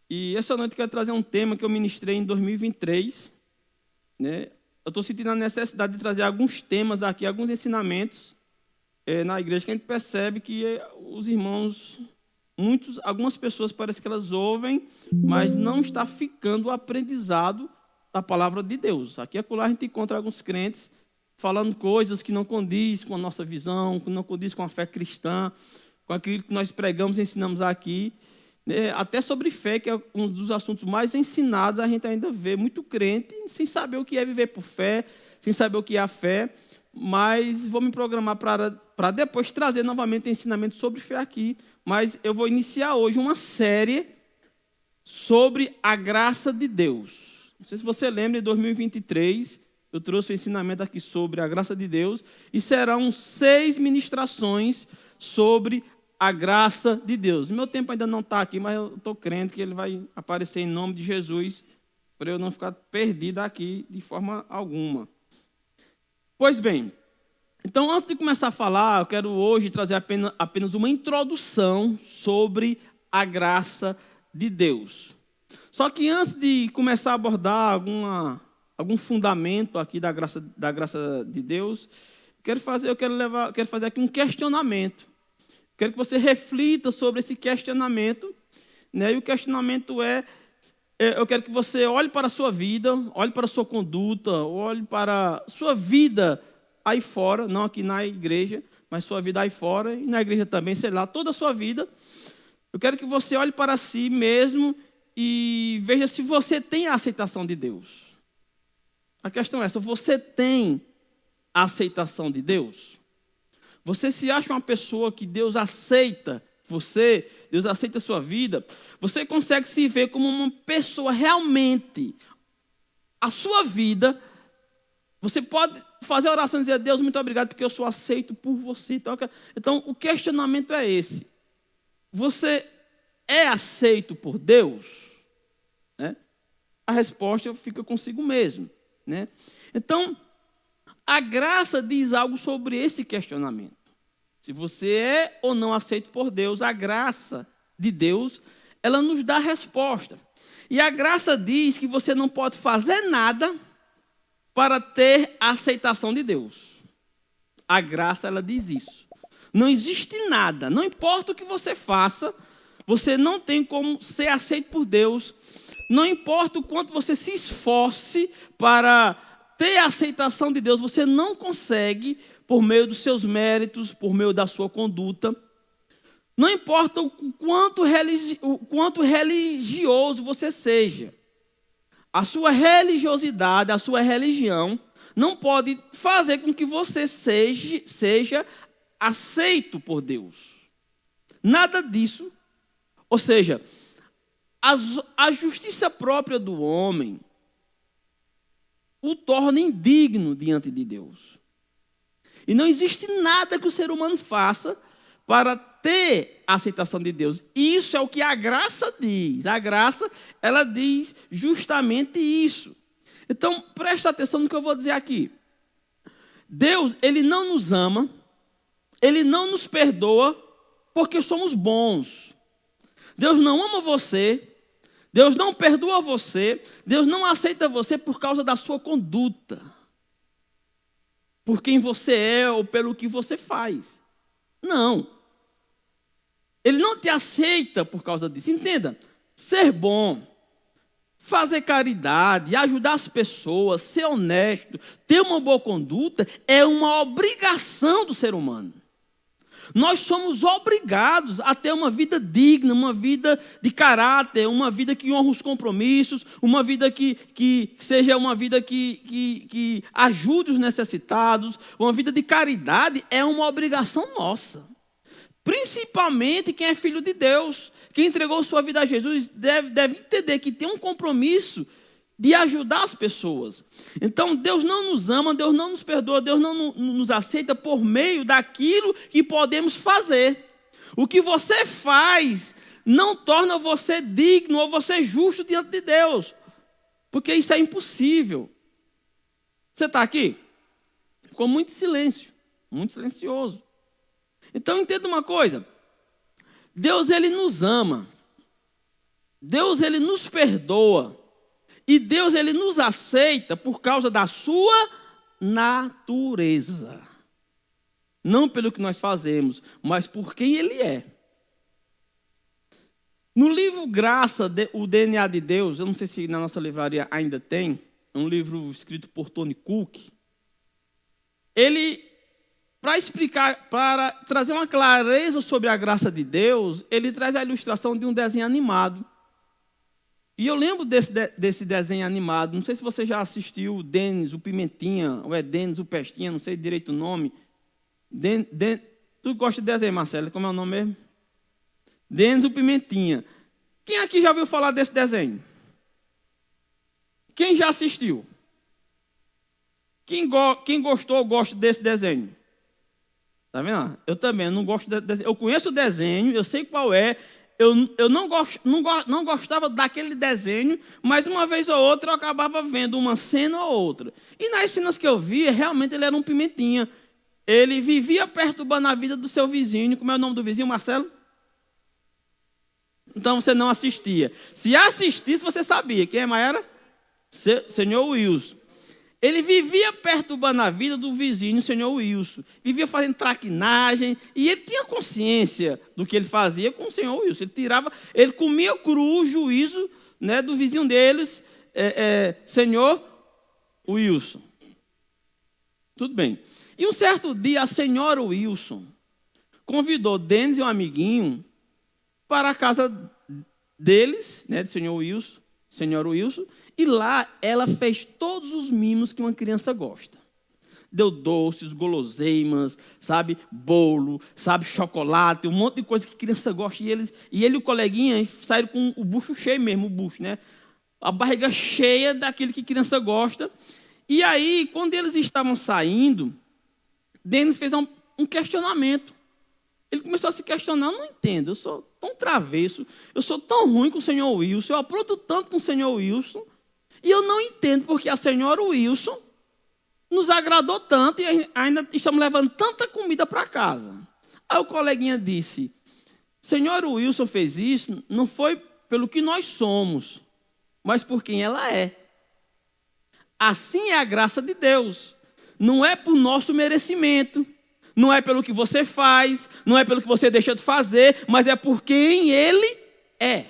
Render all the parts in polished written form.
E essa noite eu quero trazer um tema que eu ministrei em 2023. Né? Eu estou sentindo a necessidade de trazer alguns temas aqui, alguns ensinamentos na igreja, que a gente percebe que os irmãos, algumas pessoas parece que elas ouvem, mas não está ficando o aprendizado da palavra de Deus. Aqui e acolá a gente encontra alguns crentes falando coisas que não condiz com a nossa visão, que não condiz com a fé cristã, com aquilo que nós pregamos e ensinamos aqui. Até sobre fé, que é um dos assuntos mais ensinados, a gente ainda vê muito crente sem saber o que é viver por fé, sem saber o que é a fé, mas vou me programar para depois trazer novamente ensinamento sobre fé aqui, mas eu vou iniciar hoje uma série sobre a graça de Deus. Não sei se você lembra, em 2023, eu trouxe um ensinamento aqui sobre a graça de Deus, e serão 6 ministrações sobre a graça de Deus. Meu tempo ainda não está aqui, mas eu estou crendo que ele vai aparecer em nome de Jesus, para eu não ficar perdido aqui de forma alguma. Pois bem, então antes de começar a falar, eu quero hoje trazer apenas uma introdução sobre a graça de Deus. Só que antes de começar a abordar algum fundamento aqui da graça de Deus, eu quero fazer aqui um questionamento. Quero que você reflita sobre esse questionamento, né? E o questionamento eu quero que você olhe para a sua vida, olhe para a sua conduta, olhe para a sua vida aí fora, não aqui na igreja, mas sua vida aí fora, e na igreja também, sei lá, toda a sua vida. Eu quero que você olhe para si mesmo e veja se você tem a aceitação de Deus. A questão é essa: você tem a aceitação de Deus? Você se acha uma pessoa que Deus aceita você, Deus aceita a sua vida? Você consegue se ver como uma pessoa realmente, a sua vida, você pode fazer oração e dizer: Deus, muito obrigado porque eu sou aceito por você. Então, o questionamento é esse: você é aceito por Deus? Né? A resposta fica consigo mesmo. Né? Então, a graça diz algo sobre esse questionamento. Se você é ou não aceito por Deus, a graça de Deus, ela nos dá a resposta. E a graça diz que você não pode fazer nada para ter a aceitação de Deus. A graça, ela diz isso. Não existe nada, não importa o que você faça, você não tem como ser aceito por Deus. Não importa o quanto você se esforce para ter a aceitação de Deus, você não consegue por meio dos seus méritos, por meio da sua conduta. Não importa o quanto religioso você seja. A sua religiosidade, a sua religião, não pode fazer com que você seja aceito por Deus. Nada disso. Ou seja, a justiça própria do homem o torna indigno diante de Deus. E não existe nada que o ser humano faça para ter a aceitação de Deus. Isso é o que a graça diz. A graça, ela diz justamente isso. Então, presta atenção no que eu vou dizer aqui. Deus, ele não nos ama, ele não nos perdoa porque somos bons. Deus não ama você, Deus não perdoa você, Deus não aceita você por causa da sua conduta, por quem você é ou pelo que você faz. Não. Ele não te aceita por causa disso. Entenda, ser bom, fazer caridade, ajudar as pessoas, ser honesto, ter uma boa conduta, é uma obrigação do ser humano. Nós somos obrigados a ter uma vida digna, uma vida de caráter, uma vida que honra os compromissos, uma vida que seja uma vida que ajude os necessitados, uma vida de caridade é uma obrigação nossa. Principalmente quem é filho de Deus, quem entregou sua vida a Jesus, deve entender que tem um compromisso de ajudar as pessoas. Então, Deus não nos ama, Deus não nos perdoa, Deus não nos aceita por meio daquilo que podemos fazer. O que você faz não torna você digno ou você justo diante de Deus, porque isso é impossível. Você está aqui? Ficou muito silêncio, muito silencioso. Então, entenda uma coisa. Deus, ele nos ama. Deus, ele nos perdoa. E Deus, ele nos aceita por causa da sua natureza. Não pelo que nós fazemos, mas por quem ele é. No livro Graça, o DNA de Deus, eu não sei se na nossa livraria ainda tem, é um livro escrito por Tony Cook. Ele, para explicar, para trazer uma clareza sobre a graça de Deus, ele traz a ilustração de um desenho animado. E eu lembro desse desenho animado, não sei se você já assistiu o Denis, o Pimentinha, ou é Denis, o Pestinha, não sei direito o nome. Tu gosta de desenho, Marcelo, como é o nome mesmo? Denis, o Pimentinha. Quem aqui já ouviu falar desse desenho? Quem já assistiu? Quem gostou ou gosta desse desenho? Tá vendo? Eu também não gosto de desenho. Eu conheço o desenho, eu sei qual é. Eu não gostava daquele desenho, mas uma vez ou outra eu acabava vendo uma cena ou outra. E nas cenas que eu via, realmente ele era um pimentinha. Ele vivia perturbando a vida do seu vizinho. Como é o nome do vizinho, Marcelo? Então você não assistia. Se assistisse, você sabia. Quem é Maera? Senhor Wilson. Ele vivia perturbando a vida do vizinho, o senhor Wilson. Vivia fazendo traquinagem. E ele tinha consciência do que ele fazia com o senhor Wilson. Ele comia cru o juízo, né, do vizinho deles, senhor Wilson. Tudo bem. E um certo dia, a senhora Wilson convidou Denis e um amiguinho para a casa deles, né, do senhor Wilson. Senhora Wilson, e lá ela fez todos os mimos que uma criança gosta. Deu doces, guloseimas, sabe, bolo, sabe, chocolate, um monte de coisa que criança gosta. E ele e o coleguinha saíram com o bucho cheio mesmo, o bucho, né? A barriga cheia daquilo que criança gosta. E aí, quando eles estavam saindo, Denis fez um questionamento. Ele começou a se questionar, eu não entendo, eu sou tão travesso, eu sou tão ruim com o senhor Wilson, eu apronto tanto com o senhor Wilson, e eu não entendo porque a senhora Wilson nos agradou tanto e ainda estamos levando tanta comida para casa. Aí o coleguinha disse, senhor Wilson fez isso, não foi pelo que nós somos, mas por quem ela é. Assim é a graça de Deus, não é por nosso merecimento, não é pelo que você faz, não é pelo que você deixa de fazer, mas é por quem ele é.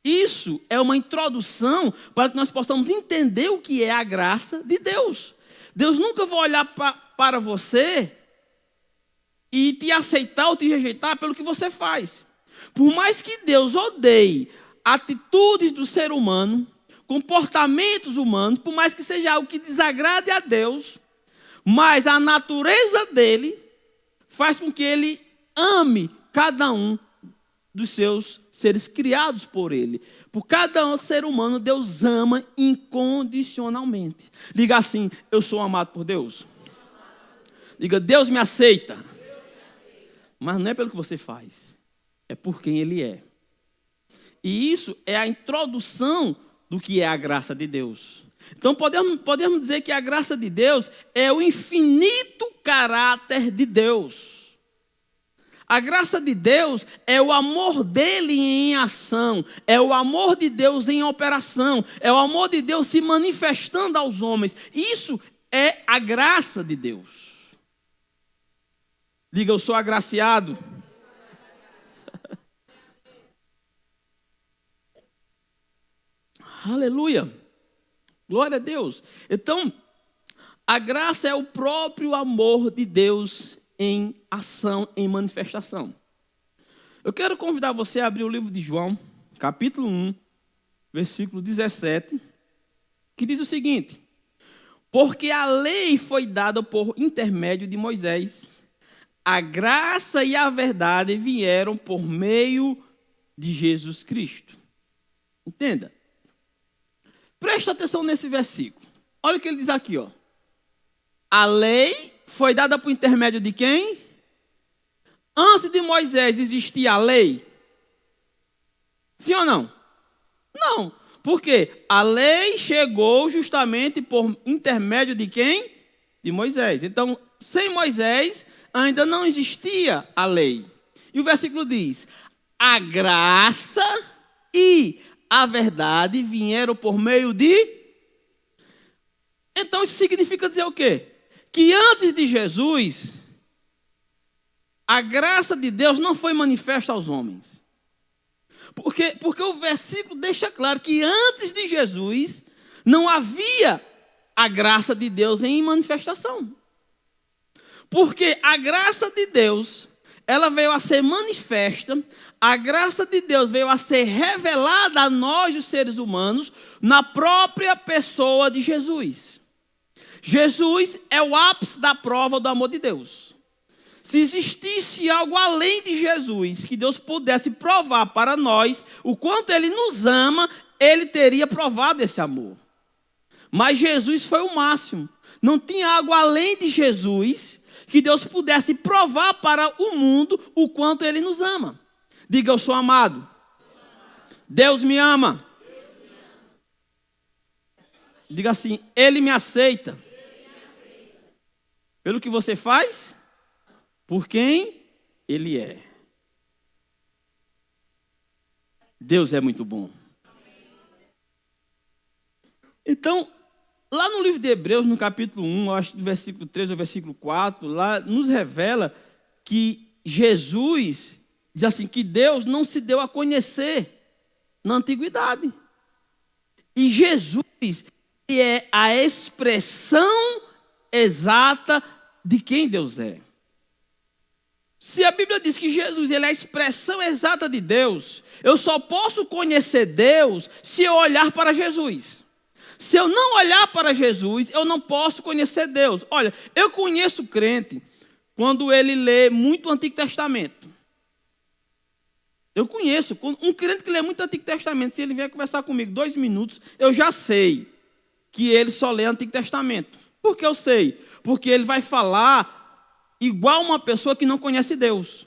Isso é uma introdução para que nós possamos entender o que é a graça de Deus. Deus nunca vai olhar para você e te aceitar ou te rejeitar pelo que você faz. Por mais que Deus odeie atitudes do ser humano, comportamentos humanos, por mais que seja algo que desagrade a Deus, mas a natureza dele faz com que ele ame cada um dos seus seres criados por ele. Por cada um ser humano, Deus ama incondicionalmente. Diga assim, eu sou amado por Deus. Diga, Deus me aceita. Mas não é pelo que você faz, é por quem ele é. E isso é a introdução do que é a graça de Deus. Então podemos dizer que a graça de Deus é o infinito caráter de Deus. A graça de Deus é o amor dele em ação, é o amor de Deus em operação, é o amor de Deus se manifestando aos homens. Isso é a graça de Deus. Diga, eu sou agraciado. Aleluia. Glória a Deus. Então, a graça é o próprio amor de Deus em ação, em manifestação. Eu quero convidar você a abrir o livro de João, capítulo 1, versículo 17, que diz o seguinte: porque a lei foi dada por intermédio de Moisés, a graça e a verdade vieram por meio de Jesus Cristo. Entenda. Presta atenção nesse versículo. Olha o que ele diz aqui, ó. A lei foi dada por intermédio de quem? Antes de Moisés existia a lei? Sim ou não? Não. Por quê? A lei chegou justamente por intermédio de quem? De Moisés. Então, sem Moisés, ainda não existia a lei. E o versículo diz: a graça e a verdade vieram por meio de... Então isso significa dizer o quê? Que antes de Jesus, a graça de Deus não foi manifesta aos homens. Porque o versículo deixa claro que antes de Jesus não havia a graça de Deus em manifestação. Porque a graça de Deus, ela veio a ser manifesta, a graça de Deus veio a ser revelada a nós, os seres humanos, na própria pessoa de Jesus. Jesus é o ápice da prova do amor de Deus. Se existisse algo além de Jesus, que Deus pudesse provar para nós o quanto Ele nos ama, Ele teria provado esse amor. Mas Jesus foi o máximo. Não tinha algo além de Jesus que Deus pudesse provar para o mundo o quanto Ele nos ama. Diga, eu sou amado. Deus me ama. Diga assim, Ele me aceita. Pelo que você faz, por quem Ele é. Deus é muito bom. Então, lá no livro de Hebreus, no capítulo 1, eu acho que do versículo 3 ao versículo 4, lá nos revela que Jesus, diz assim, que Deus não se deu a conhecer na antiguidade. E Jesus é a expressão exata de quem Deus é. Se a Bíblia diz que Jesus ele é a expressão exata de Deus, eu só posso conhecer Deus se eu olhar para Jesus. Se eu não olhar para Jesus, eu não posso conhecer Deus. Olha, eu conheço o crente quando ele lê muito o Antigo Testamento. Eu conheço. Um crente que lê muito o Antigo Testamento, se ele vier conversar comigo 2 minutos, eu já sei que ele só lê o Antigo Testamento. Por que eu sei? Porque ele vai falar igual uma pessoa que não conhece Deus.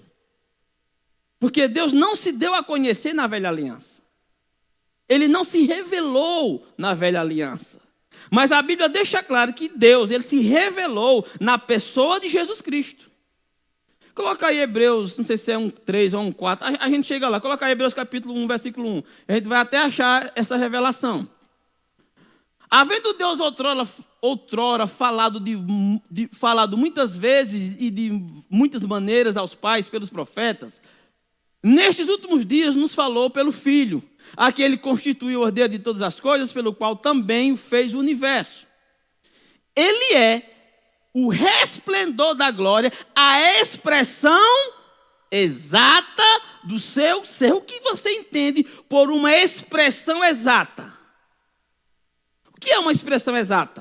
Porque Deus não se deu a conhecer na Velha Aliança. Ele não se revelou na Velha Aliança. Mas a Bíblia deixa claro que Deus, ele se revelou na pessoa de Jesus Cristo. Coloca aí Hebreus, não sei se é 1:3 ou 1:4. A gente chega lá, coloca aí Hebreus capítulo 1, versículo 1. A gente vai até achar essa revelação. Havendo Deus outrora falado muitas vezes e de muitas maneiras aos pais pelos profetas, nestes últimos dias nos falou pelo Filho, a que ele constituiu o herdeiro de todas as coisas, pelo qual também fez o universo. Ele é o resplendor da glória, a expressão exata do seu ser. O que você entende por uma expressão exata? O que é uma expressão exata?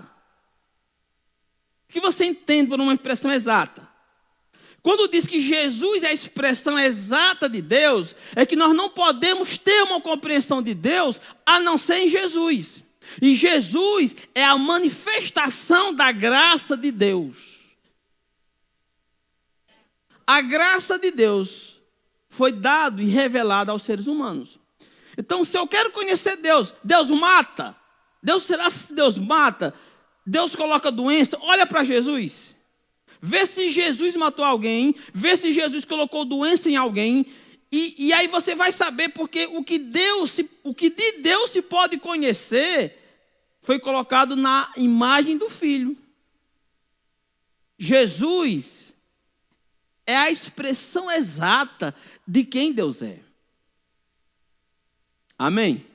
O que você entende por uma expressão exata? Quando diz que Jesus é a expressão exata de Deus, é que nós não podemos ter uma compreensão de Deus a não ser em Jesus. E Jesus é a manifestação da graça de Deus. A graça de Deus foi dada e revelada aos seres humanos. Então, se eu quero conhecer Deus, Deus mata. Será que Deus mata? Deus coloca doença? Olha para Jesus. Vê se Jesus matou alguém, vê se Jesus colocou doença em alguém, e aí você vai saber porque o que de Deus se pode conhecer foi colocado na imagem do Filho. Jesus é a expressão exata de quem Deus é. Amém?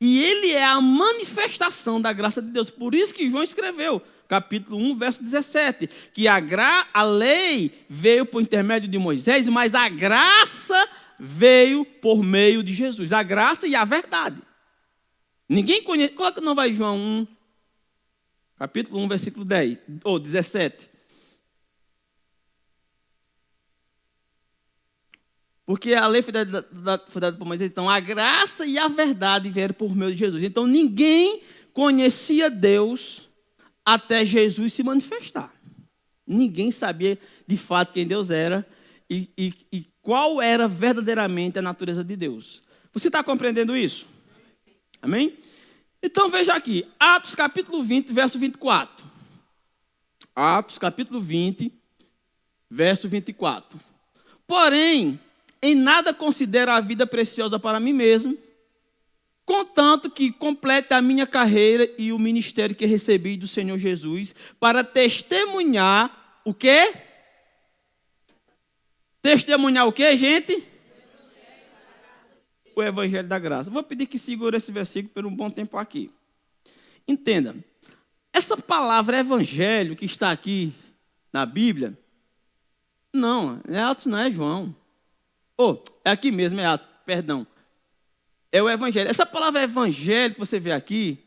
E ele é a manifestação da graça de Deus. Por isso que João escreveu, capítulo 1, verso 17, que a lei veio por intermédio de Moisés, mas a graça veio por meio de Jesus. A graça e a verdade. Ninguém conhece. Coloca não vai João 1, capítulo 1, versículo 10, ou 17. Porque a lei foi dada por Moisés. Então, a graça e a verdade vieram por meio de Jesus. Então, ninguém conhecia Deus até Jesus se manifestar. Ninguém sabia de fato quem Deus era e qual era verdadeiramente a natureza de Deus. Você está compreendendo isso? Amém? Então, veja aqui. Atos capítulo 20, verso 24. Atos capítulo 20, verso 24. Porém, em nada considero a vida preciosa para mim mesmo, contanto que complete a minha carreira e o ministério que recebi do Senhor Jesus, para testemunhar o quê? Testemunhar o quê, gente? O Evangelho da Graça. Vou pedir que segure esse versículo por um bom tempo aqui. Entenda, essa palavra evangelho que está aqui na Bíblia, não, é Atos, não é João. É aqui mesmo, é Atos, perdão. É o evangelho. Essa palavra evangelho que você vê aqui,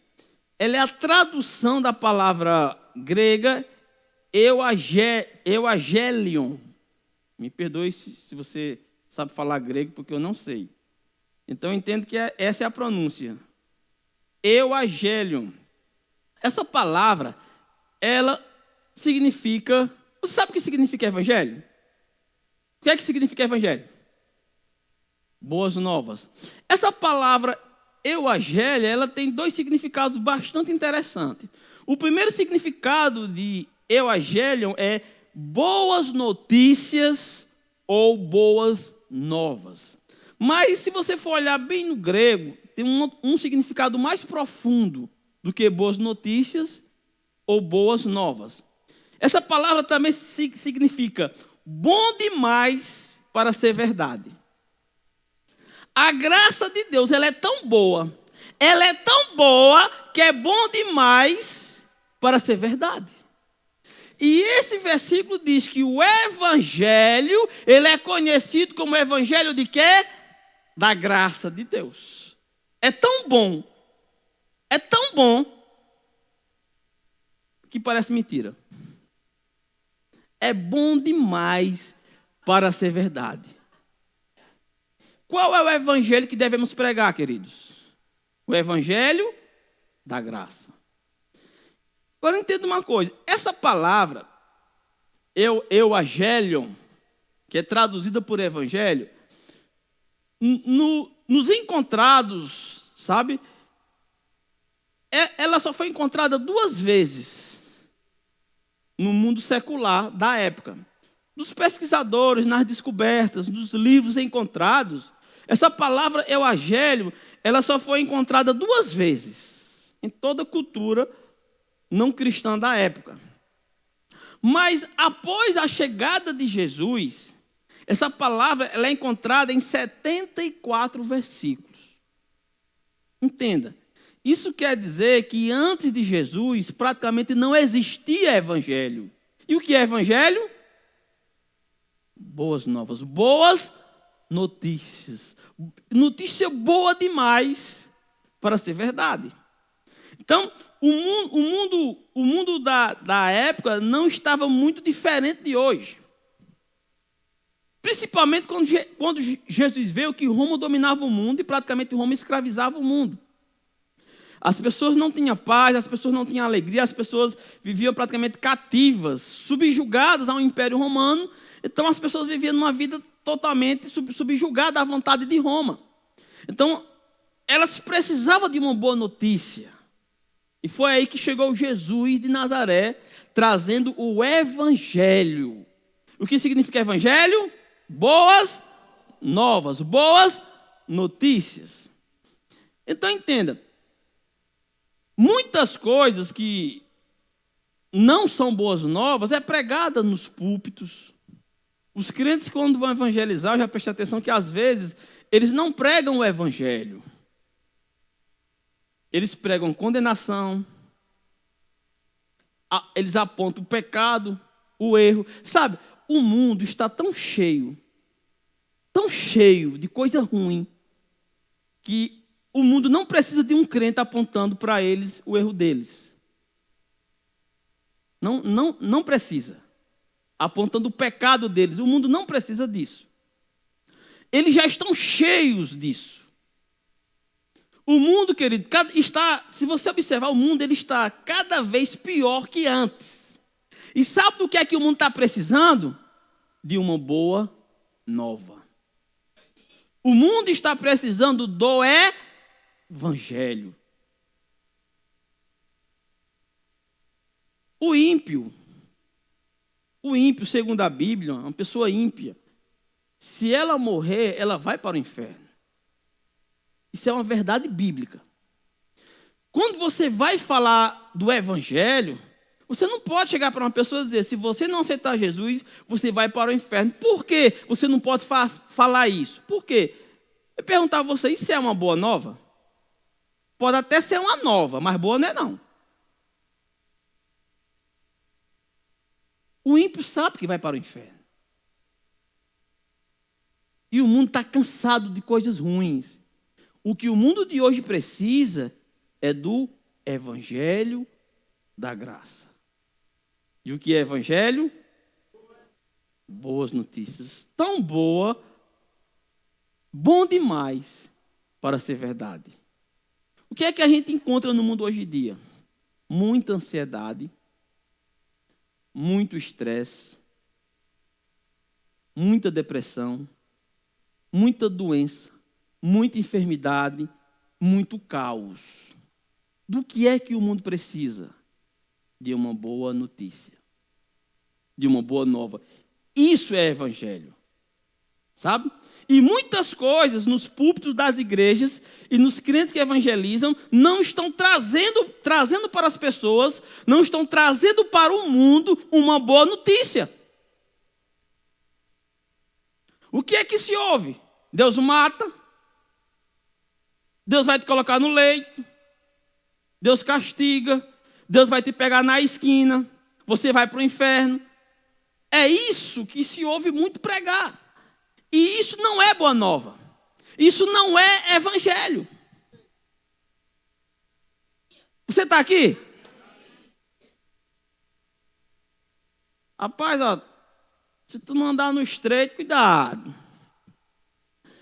ela é a tradução da palavra grega euangelion. Me perdoe se você sabe falar grego, porque eu não sei. Então, eu entendo que essa é a pronúncia. Euangelion. Essa palavra, ela significa... Você sabe o que significa evangelho? O que é que significa evangelho? Boas novas. Essa palavra euangélia, ela tem dois significados bastante interessantes. O primeiro significado de euangelion é boas notícias ou boas novas. Mas se você for olhar bem no grego, tem um significado mais profundo do que boas notícias ou boas novas. Essa palavra também significa bom demais para ser verdade. A graça de Deus, ela é tão boa que é bom demais para ser verdade. E esse versículo diz que o evangelho, ele é conhecido como evangelho de quê? Da graça de Deus. É tão bom, que parece mentira. É bom demais para ser verdade. Qual é o evangelho que devemos pregar, queridos? O evangelho da graça. Agora entenda uma coisa. Essa palavra, euangelion, que é traduzida por evangelho, nos encontrados, sabe? Ela só foi encontrada 2 vezes no mundo secular da época. Dos pesquisadores, nas descobertas, nos livros encontrados, essa palavra euangélio, ela só foi encontrada 2 vezes em toda a cultura não cristã da época. Mas após a chegada de Jesus, essa palavra ela é encontrada em 74 versículos. Entenda, isso quer dizer que antes de Jesus praticamente não existia evangelho. E o que é evangelho? Boas novas, boas notícias. Notícia boa demais para ser verdade. Então, o mundo da época não estava muito diferente de hoje. Principalmente quando Jesus veio, que Roma dominava o mundo e praticamente Roma escravizava o mundo. As pessoas não tinham paz, as pessoas não tinham alegria, as pessoas viviam praticamente cativas, subjugadas ao Império Romano. Então as pessoas viviam numa vida totalmente subjugada à vontade de Roma. Então elas precisavam de uma boa notícia. E foi aí que chegou Jesus de Nazaré, trazendo o evangelho. O que significa evangelho? Boas novas, boas notícias. Então entenda, muitas coisas que não são boas novas é pregada nos púlpitos. Os crentes, quando vão evangelizar, eu já prestei atenção que às vezes eles não pregam o evangelho. Eles pregam condenação, eles apontam o pecado, o erro. Sabe, o mundo está tão cheio de coisa ruim, que o mundo não precisa de um crente apontando para eles o erro deles. Não precisa. Apontando o pecado deles. O mundo não precisa disso. Eles já estão cheios disso. O mundo, querido, está, se você observar o mundo, ele está cada vez pior que antes. E sabe do que é que o mundo está precisando? De uma boa nova. O mundo está precisando do evangelho. O ímpio, segundo a Bíblia, uma pessoa ímpia, se ela morrer, ela vai para o inferno. Isso é uma verdade bíblica. Quando você vai falar do evangelho, você não pode chegar para uma pessoa e dizer, se você não aceitar Jesus, você vai para o inferno. Por que você não pode falar isso? Por quê? Eu perguntar a você, isso é uma boa nova? Pode até ser uma nova, mas boa não é não. O ímpio sabe que vai para o inferno. E o mundo está cansado de coisas ruins. O que o mundo de hoje precisa é do evangelho da graça. E o que é evangelho? Boas notícias. Tão boa, bom demais para ser verdade. O que é que a gente encontra no mundo hoje em dia? Muita ansiedade, muito estresse, muita depressão, muita doença, muita enfermidade, muito caos. Do que é que o mundo precisa? De uma boa notícia, de uma boa nova. Isso é evangelho, sabe? E muitas coisas nos púlpitos das igrejas e nos crentes que evangelizam não estão trazendo para as pessoas, não estão trazendo para o mundo uma boa notícia. O que é que se ouve? Deus mata, Deus vai te colocar no leito, Deus castiga, Deus vai te pegar na esquina, você vai para o inferno. É isso que se ouve muito pregar. E isso não é boa nova. Isso não é evangelho. Você está aqui? Rapaz, ó, se tu não andar no estreito, cuidado.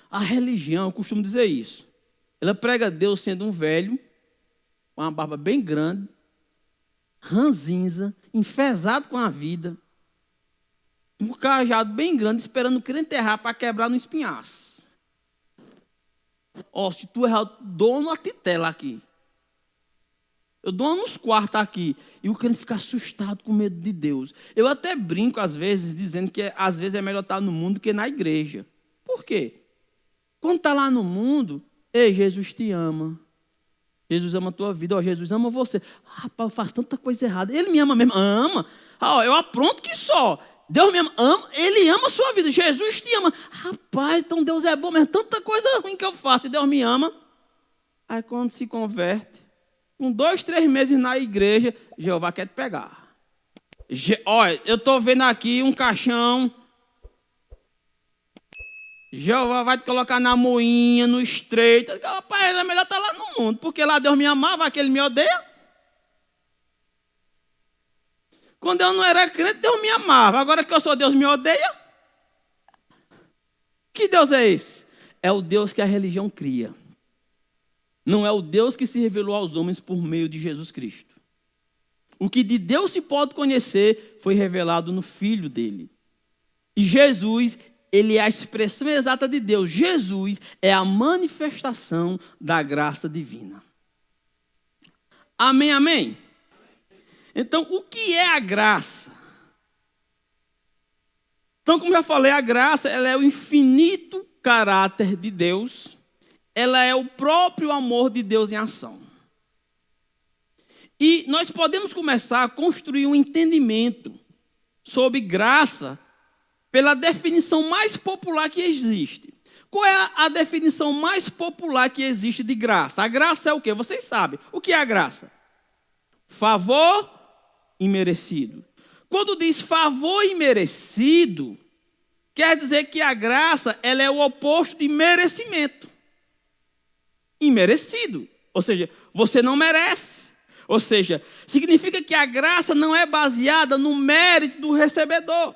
A religião, eu costumo dizer isso. Ela prega Deus sendo um velho, com uma barba bem grande, ranzinza, enfesado com a vida, um cajado bem grande, esperando querer enterrar para quebrar no espinhaço. Ó, se tu errar, eu dou uma titela aqui. Eu dou uma nos quartos aqui. E o crente fica assustado com medo de Deus. Eu até brinco às vezes, dizendo que às vezes é melhor estar no mundo que na igreja. Por quê? Quando está lá no mundo, ei, Jesus te ama. Jesus ama a tua vida, ó, Jesus ama você. Rapaz, eu faço tanta coisa errada. Ele me ama mesmo, ama. Ó, eu apronto que só. Deus me ama, Ele ama a sua vida. Jesus te ama. Rapaz, então Deus é bom mesmo. Tanta coisa ruim que eu faço e Deus me ama. Aí quando se converte, com 2, 3 meses na igreja, Jeová quer te pegar. Olha, eu estou vendo aqui um caixão. Jeová vai te colocar na moinha, no estreito. Rapaz, é melhor estar lá no mundo, porque lá Deus me amava, aquele me odeia. Quando eu não era crente, Deus me amava. Agora que eu sou Deus me odeia. Que Deus é esse? É o Deus que a religião cria. Não é o Deus que se revelou aos homens por meio de Jesus Cristo. O que de Deus se pode conhecer foi revelado no Filho dele. E Jesus, ele é a expressão exata de Deus. Jesus é a manifestação da graça divina. Amém, amém? Então, o que é a graça? Então, como já falei, a graça ela é o infinito caráter de Deus. Ela é o próprio amor de Deus em ação. E nós podemos começar a construir um entendimento sobre graça pela definição mais popular que existe. Qual é a definição mais popular que existe de graça? A graça é o quê? Vocês sabem. O que é a graça? Favor imerecido. Quando diz favor imerecido, quer dizer que a graça ela é o oposto de merecimento. Imerecido. Ou seja, você não merece. Ou seja, significa que a graça não é baseada no mérito do recebedor.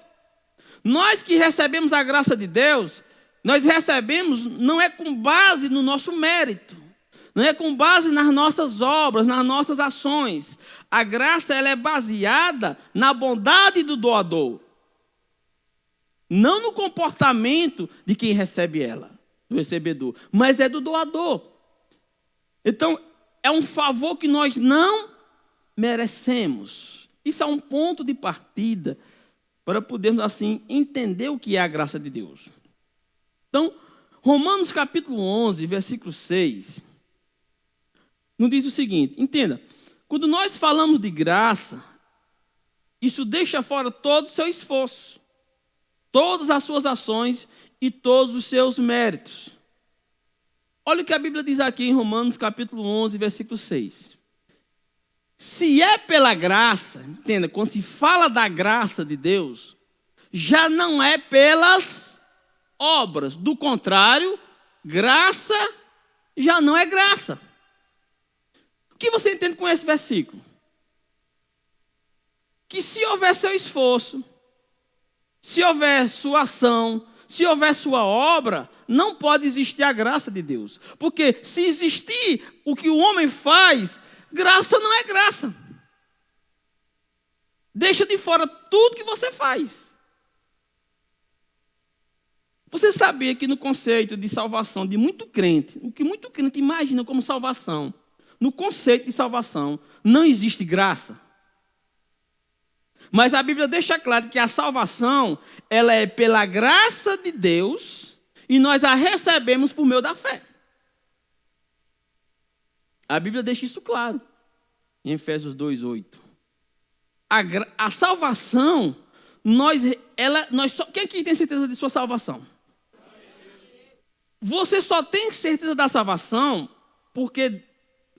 Nós que recebemos a graça de Deus, nós recebemos não é com base no nosso mérito, não é com base nas nossas obras, nas nossas ações. A graça ela é baseada na bondade do doador, não no comportamento de quem recebe ela, do recebedor, mas é do doador. Então, é um favor que nós não merecemos. Isso é um ponto de partida para podermos, assim, entender o que é a graça de Deus. Então, Romanos capítulo 11, versículo 6, nos diz o seguinte, entenda, quando nós falamos de graça, isso deixa fora todo o seu esforço, todas as suas ações e todos os seus méritos. Olha o que a Bíblia diz aqui em Romanos capítulo 11, versículo 6. Se é pela graça, entenda, quando se fala da graça de Deus, já não é pelas obras. Do contrário, graça já não é graça. O que você entende com esse versículo? Que se houver seu esforço, se houver sua ação, se houver sua obra, não pode existir a graça de Deus. Porque se existir o que o homem faz, graça não é graça. Deixa de fora tudo que você faz. Você sabia que no conceito de salvação de muito crente, o que muito crente imagina como salvação, no conceito de salvação, não existe graça? Mas a Bíblia deixa claro que a salvação, ela é pela graça de Deus e nós a recebemos por meio da fé. A Bíblia deixa isso claro, em Efésios 2:8. A salvação, quem aqui tem certeza de sua salvação? Você só tem certeza da salvação porque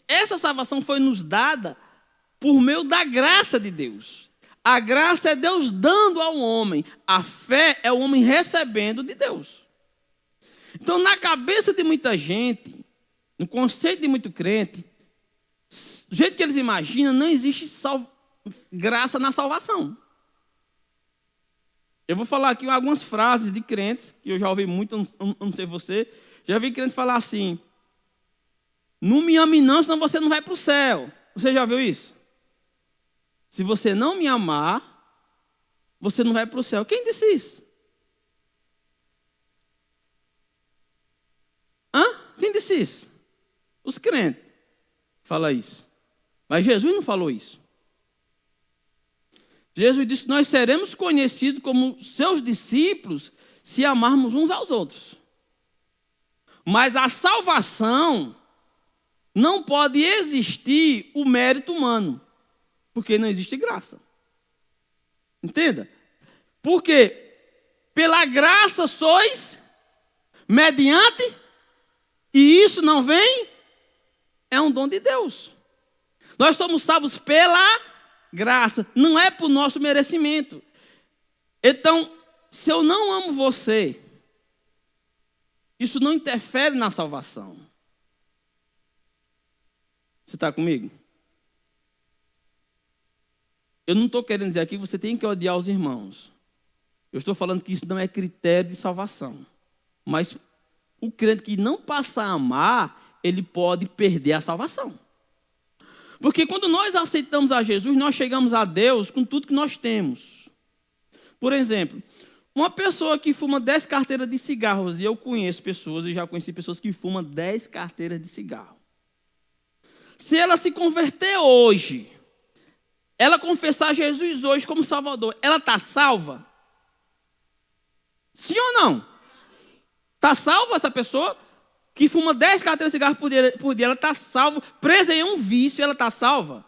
essa salvação foi nos dada por meio da graça de Deus. A graça é Deus dando ao homem. A fé é o homem recebendo de Deus. Então, na cabeça de muita gente, no conceito de muito crente, do jeito que eles imaginam, não existe graça na salvação. Eu vou falar aqui algumas frases de crentes, que eu já ouvi muito, não sei você, já vi crente falar assim, não me ame não, senão você não vai para o céu. Você já viu isso? Se você não me amar, você não vai para o céu. Quem disse isso? Quem disse isso? Os crentes falam isso. Mas Jesus não falou isso. Jesus disse que nós seremos conhecidos como seus discípulos se amarmos uns aos outros. Mas a salvação não pode existir o mérito humano, porque não existe graça. Entenda? Porque pela graça sois mediante, e isso não vem, é um dom de Deus. Nós somos salvos pela graça, não é por nosso merecimento. Então, se eu não amo você, isso não interfere na salvação. Você está comigo? Eu não estou querendo dizer aqui que você tem que odiar os irmãos. Eu estou falando que isso não é critério de salvação. Mas o crente que não passa a amar, ele pode perder a salvação. Porque quando nós aceitamos a Jesus, nós chegamos a Deus com tudo que nós temos. Por exemplo, uma pessoa que fuma 10 carteiras de cigarros, e eu conheço pessoas, eu já conheci pessoas que fumam 10 carteiras de cigarro. Se ela se converter hoje, ela confessar Jesus hoje como Salvador, ela está salva? Sim ou não? Está salva essa pessoa? Que fuma 10 carteiras de cigarro por dia, ela está salva, presa em um vício, ela está salva?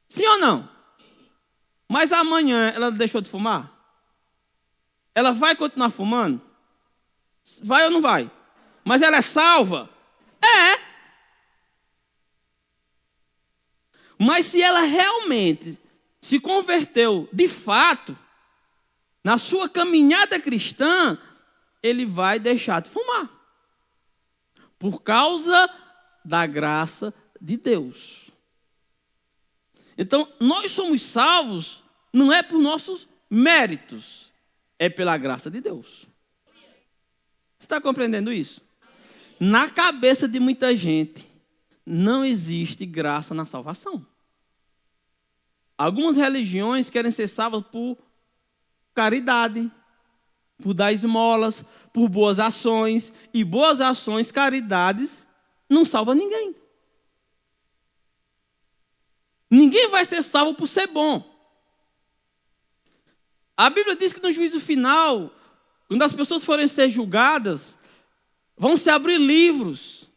Sim ou não? Mas amanhã ela deixou de fumar? Ela vai continuar fumando? Vai ou não vai? Mas ela é salva? É. Mas se ela realmente se converteu de fato, na sua caminhada cristã, ele vai deixar de fumar. Por causa da graça de Deus. Então, nós somos salvos, não é por nossos méritos, é pela graça de Deus. Você está compreendendo isso? Na cabeça de muita gente, não existe graça na salvação. Algumas religiões querem ser salvas por caridade, por dar esmolas, por boas ações. E boas ações, caridades, não salva ninguém. Ninguém vai ser salvo por ser bom. A Bíblia diz que no juízo final, Quando as pessoas forem ser julgadas, vão se abrir livros.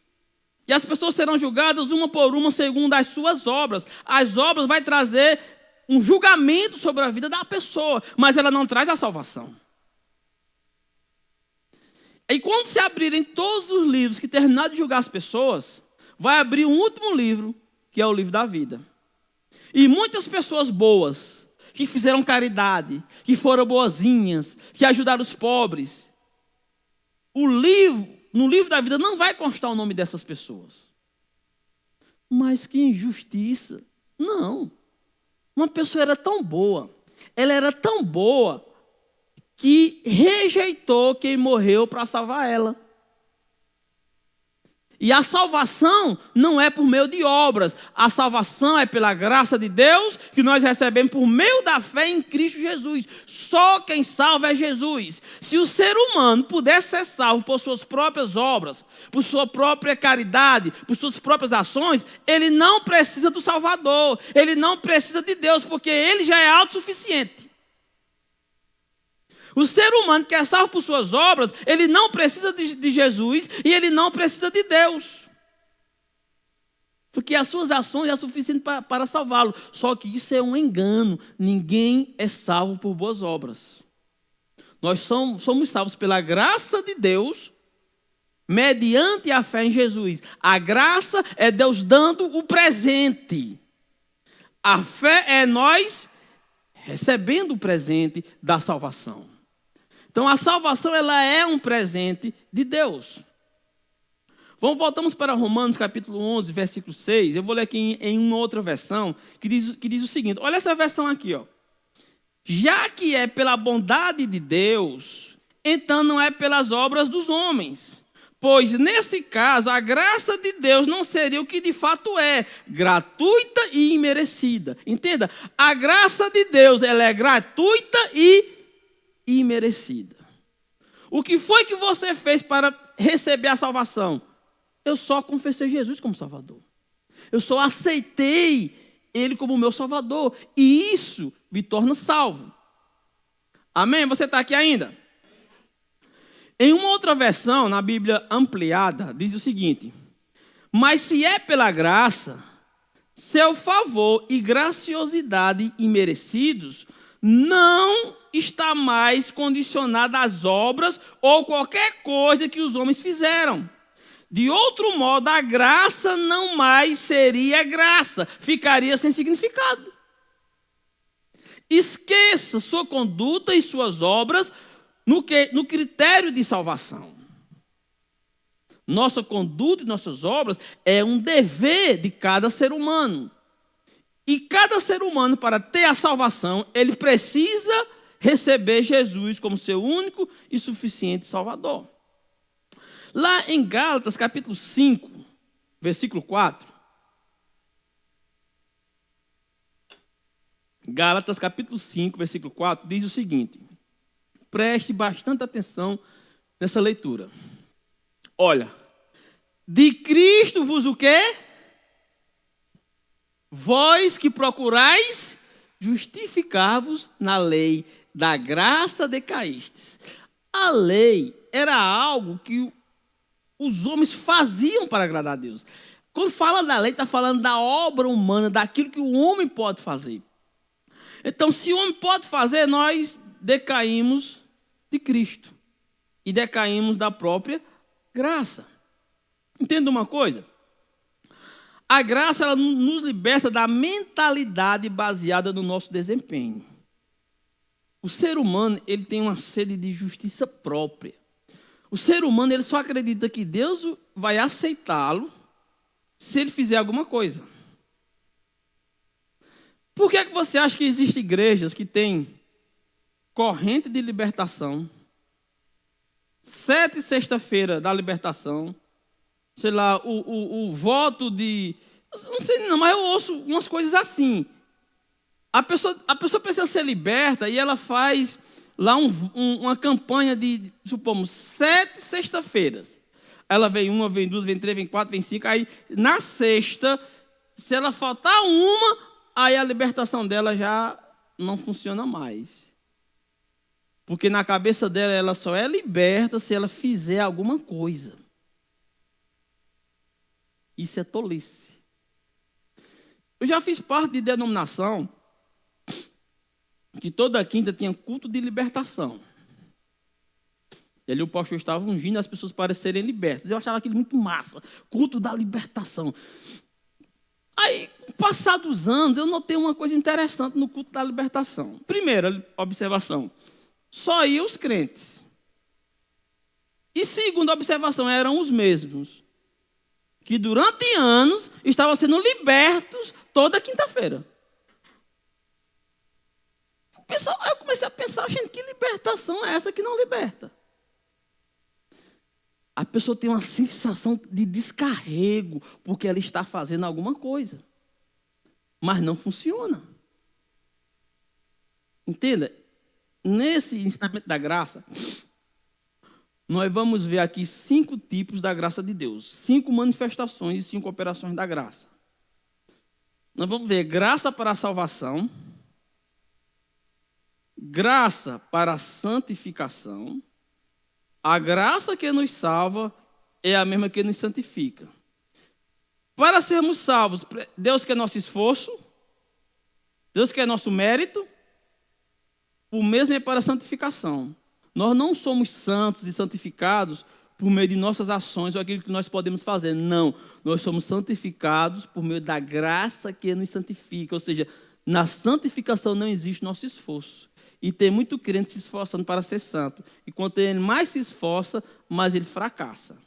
E as pessoas serão julgadas uma por uma segundo as suas obras. As obras vão trazer um julgamento sobre a vida da pessoa, mas ela não traz a salvação. E quando se abrirem todos os livros que terminarem de julgar as pessoas, vai abrir um último livro, que é o livro da vida. E muitas pessoas boas, que fizeram caridade, que foram boazinhas, que ajudaram os pobres, no livro da vida não vai constar o nome dessas pessoas. Mas que injustiça. Não. Uma pessoa era tão boa, ela era tão boa, que rejeitou quem morreu para salvar ela. E a salvação não é por meio de obras. A salvação é pela graça de Deus, que nós recebemos por meio da fé em Cristo Jesus. Só quem salva é Jesus. Se o ser humano pudesse ser salvo por suas próprias obras, por sua própria caridade, por suas próprias ações, ele não precisa do Salvador. Ele não precisa de Deus, porque ele já é autossuficiente. O ser humano que é salvo por suas obras, ele não precisa de Jesus e ele não precisa de Deus. Porque as suas ações é suficiente para salvá-lo. Só que isso é um engano. Ninguém é salvo por boas obras. Nós somos salvos pela graça de Deus, mediante a fé em Jesus. A graça é Deus dando o presente. A fé é nós recebendo o presente da salvação. Então, a salvação, ela é um presente de Deus. Voltamos para Romanos, capítulo 11, versículo 6. Eu vou ler aqui em uma outra versão, que diz o seguinte. Olha essa versão aqui, ó. Já que é pela bondade de Deus, então não é pelas obras dos homens. Pois, nesse caso, a graça de Deus não seria o que de fato é, gratuita e imerecida. Entenda, a graça de Deus, ela é gratuita e imerecida. O que foi que você fez para receber a salvação? Eu só confessei Jesus como Salvador. Eu só aceitei Ele como meu Salvador. E isso me torna salvo. Amém? Você está aqui ainda? Em uma outra versão, na Bíblia ampliada, diz o seguinte: mas se é pela graça, seu favor e graciosidade imerecidos não está mais condicionada às obras ou qualquer coisa que os homens fizeram. De outro modo, a graça não mais seria graça, ficaria sem significado. Esqueça sua conduta e suas obras no critério de salvação. Nossa conduta e nossas obras é um dever de cada ser humano. E cada ser humano, para ter a salvação, ele precisa receber Jesus como seu único e suficiente Salvador. Lá em Gálatas, capítulo 5, versículo 4. Gálatas, capítulo 5, versículo 4, diz o seguinte. Preste bastante atenção nessa leitura. Olha, de Cristo vos o quê? Vós que procurais justificar-vos na lei, da graça decaístes. A lei era algo que os homens faziam para agradar a Deus. Quando fala da lei, está falando da obra humana, daquilo que o homem pode fazer. Então, se o homem pode fazer, nós decaímos de Cristo. E decaímos da própria graça. Entenda uma coisa? A graça, ela nos liberta da mentalidade baseada no nosso desempenho. O ser humano, ele tem uma sede de justiça própria. O ser humano, ele só acredita que Deus vai aceitá-lo se ele fizer alguma coisa. Por que você acha que existem igrejas que têm corrente de libertação, 7 sexta-feira da libertação, sei lá, o voto de... Não sei não, mas eu ouço umas coisas assim. A pessoa precisa ser liberta e ela faz lá uma campanha de, supomos, 7 sexta-feiras. Ela vem 1, vem 2, vem 3, vem 4, vem 5. Aí, na sexta, se ela faltar uma, aí a libertação dela já não funciona mais. Porque na cabeça dela, ela só é liberta se ela fizer alguma coisa. Isso é tolice. Eu já fiz parte de denominação que toda quinta tinha culto de libertação. E ali o pastor estava ungindo as pessoas para serem libertas. Eu achava aquilo muito massa. Culto da libertação. Aí, passados anos, eu notei uma coisa interessante no culto da libertação. Primeira observação, só iam os crentes. E segunda observação, eram os mesmos, que durante anos estavam sendo libertos toda quinta-feira. Eu comecei a pensar, gente, que libertação é essa que não liberta? A pessoa tem uma sensação de descarrego, porque ela está fazendo alguma coisa. Mas não funciona. Entenda? Nesse ensinamento da graça, nós vamos ver aqui 5 tipos da graça de Deus. 5 manifestações e 5 operações da graça. Nós vamos ver graça para a salvação, graça para a santificação. A graça que nos salva é a mesma que nos santifica. Para sermos salvos, Deus quer nosso esforço, Deus quer nosso mérito, o mesmo é para a santificação. Nós não somos santos e santificados por meio de nossas ações ou aquilo que nós podemos fazer. Não, nós somos santificados por meio da graça que nos santifica. Ou seja, na santificação não existe nosso esforço. E tem muito crente se esforçando para ser santo. E quanto ele mais se esforça, mais ele fracassa.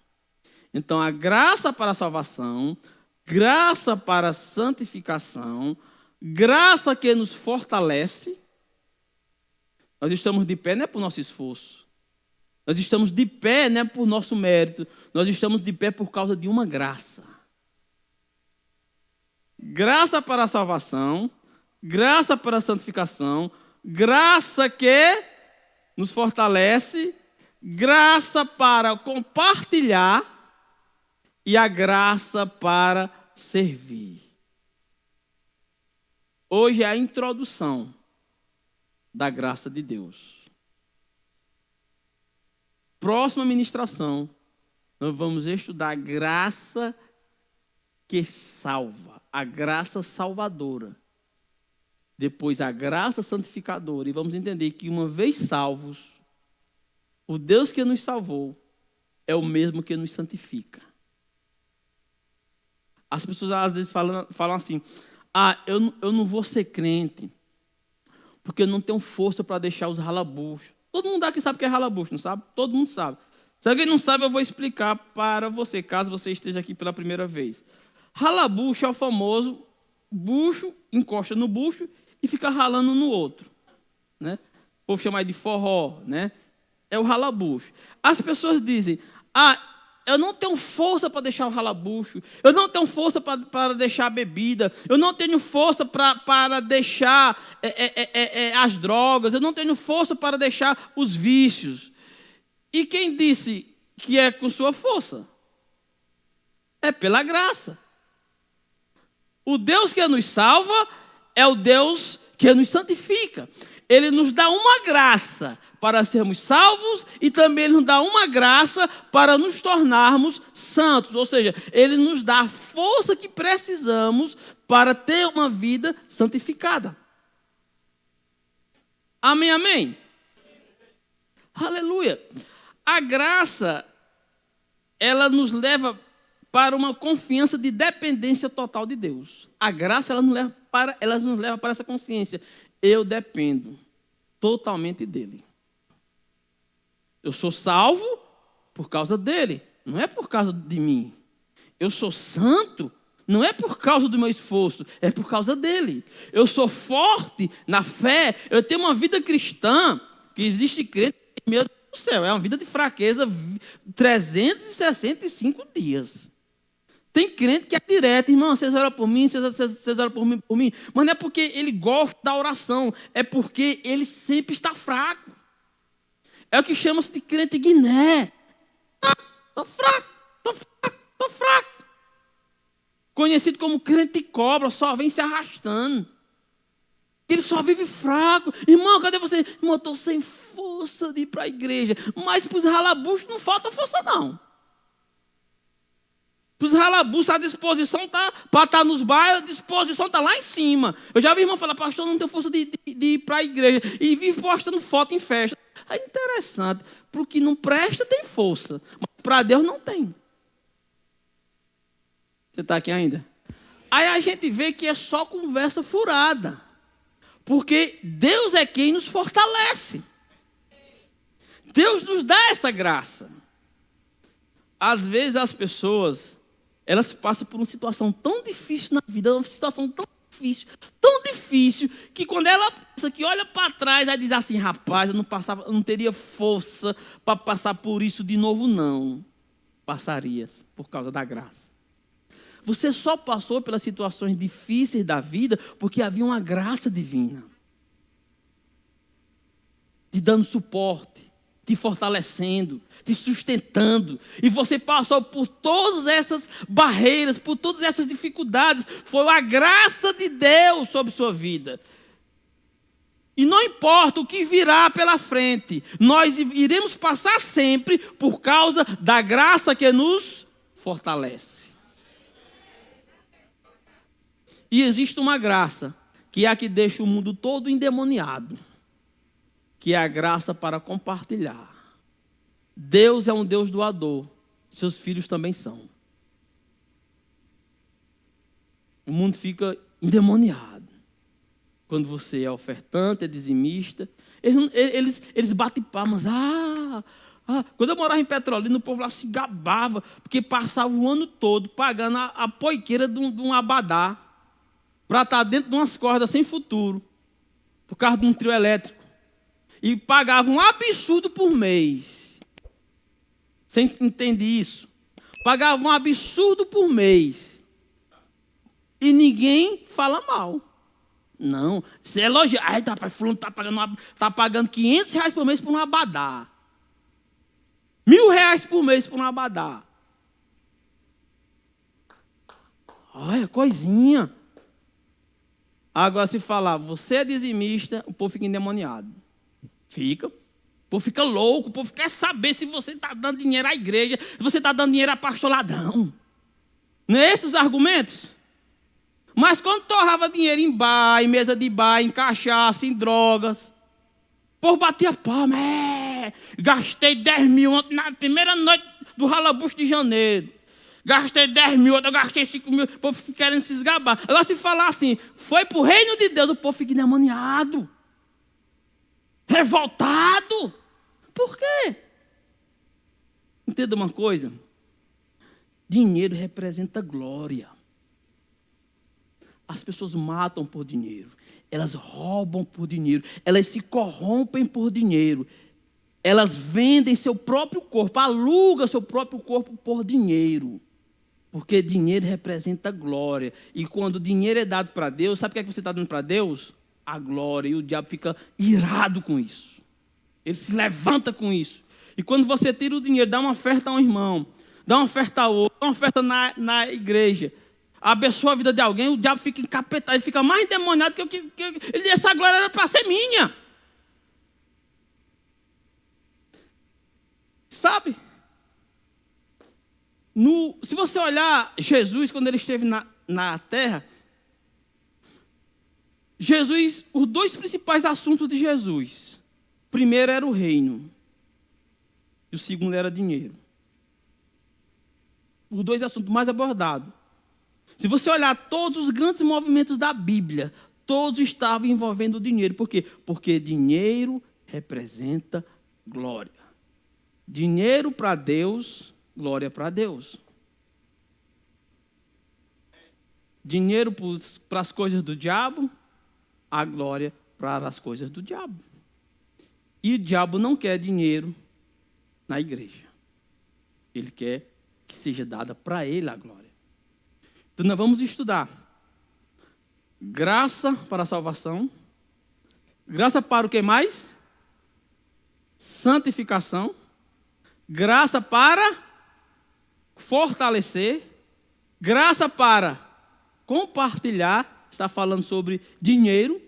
Então, a graça para a salvação, graça para a santificação, graça que nos fortalece. Nós estamos de pé não é por nosso esforço. Nós estamos de pé não é por nosso mérito. Nós estamos de pé por causa de uma graça. Graça para a salvação, graça para a santificação, graça que nos fortalece, graça para compartilhar e a graça para servir. Hoje é a introdução da graça de Deus. Próxima ministração, nós vamos estudar a graça que salva, a graça salvadora. Depois a graça santificadora. E vamos entender que uma vez salvos, o Deus que nos salvou é o mesmo que nos santifica. As pessoas às vezes falam assim, eu não vou ser crente, porque eu não tenho força para deixar os ralabuchos. Todo mundo aqui sabe o que é ralabucho, não sabe? Todo mundo sabe. Se alguém não sabe, eu vou explicar para você, caso você esteja aqui pela primeira vez. Ralabucho é o famoso bucho, encosta no bucho e fica ralando no outro, né? O povo chama de forró, né? É o ralabucho. As pessoas dizem, eu não tenho força para deixar o ralabucho, eu não tenho força para deixar a bebida, eu não tenho força para deixar as drogas, eu não tenho força para deixar os vícios. E quem disse que é com sua força? É pela graça. O Deus que nos salva é o Deus que nos santifica. Ele nos dá uma graça para sermos salvos e também Ele nos dá uma graça para nos tornarmos santos. Ou seja, Ele nos dá a força que precisamos para ter uma vida santificada. Amém, amém? Aleluia. A graça, ela nos leva para uma confiança de dependência total de Deus. A graça, ela nos leva para essa consciência. Eu dependo totalmente dele. Eu sou salvo por causa dele, não é por causa de mim. Eu sou santo, não é por causa do meu esforço, é por causa dele. Eu sou forte na fé, eu tenho uma vida cristã, que existe crente, meu Deus do céu, é uma vida de fraqueza 365 dias. Tem crente que é direto, irmão, vocês oram por mim, vocês oram por mim. Mas não é porque ele gosta da oração, é porque ele sempre está fraco. É o que chama-se de crente guiné. Estou fraco. Conhecido como crente cobra, só vem se arrastando. Ele só vive fraco. Irmão, cadê você? Irmão, eu estou sem força de ir para a igreja. Mas para os ralabustos não falta força, não. Para os ralabustos, a disposição está para estar nos bairros, a disposição está lá em cima. Eu já vi irmão falar, pastor, não tenho força de ir para a igreja. E vive postando foto em festa. É interessante. Para o que não presta, tem força. Mas para Deus não tem. Você está aqui ainda? Aí a gente vê que é só conversa furada. Porque Deus é quem nos fortalece. Deus nos dá essa graça. Às vezes as pessoas, elas passam por uma situação tão difícil na vida, uma situação tão difícil, que quando ela pensa que olha para trás, ela diz assim, rapaz, eu não teria força para passar por isso de novo, não. Passaria, por causa da graça. Você só passou pelas situações difíceis da vida porque havia uma graça divina. Te dando suporte, te fortalecendo, te sustentando. E você passou por todas essas barreiras, por todas essas dificuldades. Foi a graça de Deus sobre sua vida. E não importa o que virá pela frente, nós iremos passar sempre por causa da graça que nos fortalece. E existe uma graça, que é a que deixa o mundo todo endemoniado, que é a graça para compartilhar. Deus é um Deus doador, seus filhos também são. O mundo fica endemoniado. Quando você é ofertante, é dizimista, eles batem palmas. Quando eu morava em Petrolina, o povo lá se gabava, porque passava o ano todo pagando a poiqueira de um abadá, para estar dentro de umas cordas sem futuro, por causa de um trio elétrico. E pagava um absurdo por mês. Você entende isso? Pagava um absurdo por mês. E ninguém fala mal. Não, você elogia. Ai, rapaz, fulano está pagando R$500 por mês por um abadá. R$1.000 por mês por um abadá. Olha, coisinha. Agora, se falar, você é dizimista, o povo fica endemoniado. Fica. O povo fica louco, o povo quer saber se você está dando dinheiro à igreja, se você está dando dinheiro a pastor ladrão. Não é esses os argumentos? Mas quando torrava dinheiro em bar, em mesa de bar, em cachaça, em drogas, o povo batia palma. Gastei 10 mil na primeira noite do Ralabucho de janeiro. Gastei 10 mil, eu gastei 5 mil, o povo querendo se esgabar. Agora, se falar assim, foi para o reino de Deus, o povo fica endemoniado, revoltado. Por quê? Entenda uma coisa: dinheiro representa glória. As pessoas matam por dinheiro, elas roubam por dinheiro, elas se corrompem por dinheiro, elas vendem seu próprio corpo, alugam seu próprio corpo por dinheiro. Porque dinheiro representa glória. E quando dinheiro é dado para Deus, sabe o que é que você está dando para Deus? A glória. E o diabo fica irado com isso. Ele se levanta com isso. E quando você tira o dinheiro, dá uma oferta a um irmão, dá uma oferta a outro, dá uma oferta na igreja, abençoa a vida de alguém, o diabo fica encapetado, ele fica mais endemoniado que ele diz, essa glória era para ser minha. Sabe? Se você olhar Jesus, quando ele esteve na terra, Jesus, os dois principais assuntos de Jesus, o primeiro era o reino, e o segundo era dinheiro. Os dois assuntos mais abordados. Se você olhar todos os grandes movimentos da Bíblia, todos estavam envolvendo o dinheiro. Por quê? Porque dinheiro representa glória. Dinheiro para Deus, glória para Deus. Dinheiro para as coisas do diabo, a glória para as coisas do diabo. E o diabo não quer dinheiro na igreja. Ele quer que seja dada para ele a glória. Então nós vamos estudar graça para a salvação, graça para o que mais? Santificação, graça para fortalecer, graça para compartilhar, está falando sobre dinheiro,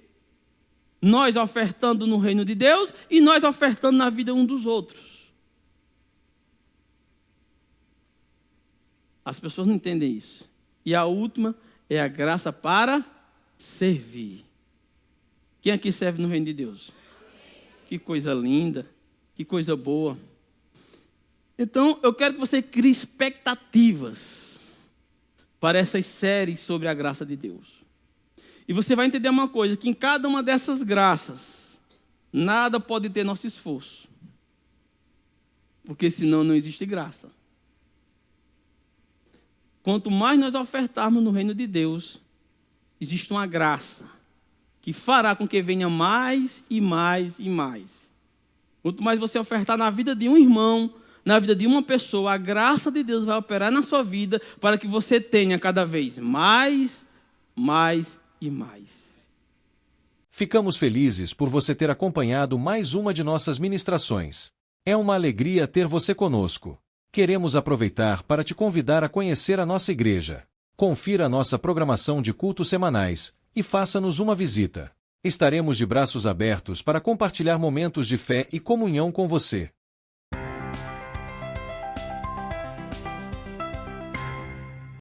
Nós ofertando no reino de Deus e nós ofertando na vida um dos outros. As pessoas não entendem isso. E a última é a graça para servir. Quem aqui serve no reino de Deus? Que coisa linda, que coisa boa. Então, eu quero que você crie expectativas para essas séries sobre a graça de Deus. E você vai entender uma coisa, que em cada uma dessas graças, nada pode ter nosso esforço. Porque senão não existe graça. Quanto mais nós ofertarmos no reino de Deus, existe uma graça que fará com que venha mais e mais e mais. Quanto mais você ofertar na vida de um irmão, na vida de uma pessoa, a graça de Deus vai operar na sua vida para que você tenha cada vez mais e mais. Ficamos felizes por você ter acompanhado mais uma de nossas ministrações. É uma alegria ter você conosco. Queremos aproveitar para te convidar a conhecer a nossa igreja. Confira a nossa programação de cultos semanais e faça-nos uma visita. Estaremos de braços abertos para compartilhar momentos de fé e comunhão com você.